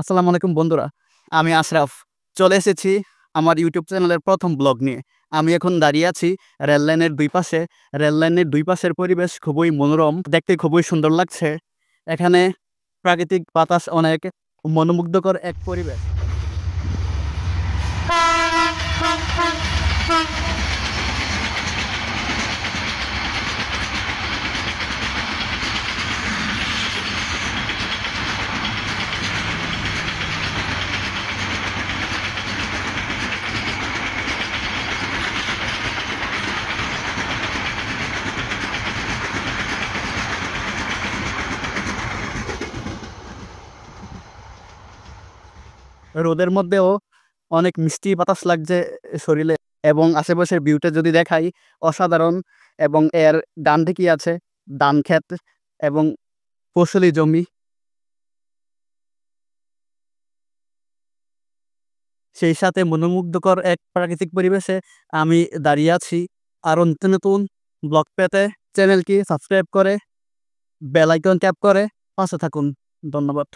আসসালামু আলাইকুম বন্ধুরা। আমি আশরাফ। চলে এসেছি আমার ইউটিউব চ্যানেলের ১ম ব্লগ নিয়ে। আমি এখন দাঁড়িয়ে আছি রেললাইনের ২ পাশে। রেললাইনের ২ পাশের পরিবেশ খুবই মনোরম। দেখতে খুবই সুন্দর লাগছে। এখানে প্রাকৃতিক বাতাস অনেক মনোমুগ্ধকর এক পরিবেশ। রোদের মধ্যেও অনেক মিষ্টি বাতাস লাগছে শরীরে এবং আশেপাশের ভিউটা যদি দেখাই অসাধারণ এবং এর ডান দিকেই আছে ধান ক্ষেত এবং ফসলি জমি। সেই সাথে মনোমুগ্ধকর এক প্রাকৃতিক পরিবেশে আমি দাঁড়িয়ে আছি। আরও নতুন, নতুন ব্লগ পেতে চ্যানেলটি সাবস্ক্রাইব করে বেল আইকন ট্যাপ করে পাশে থাকুন। ধন্যবাদ।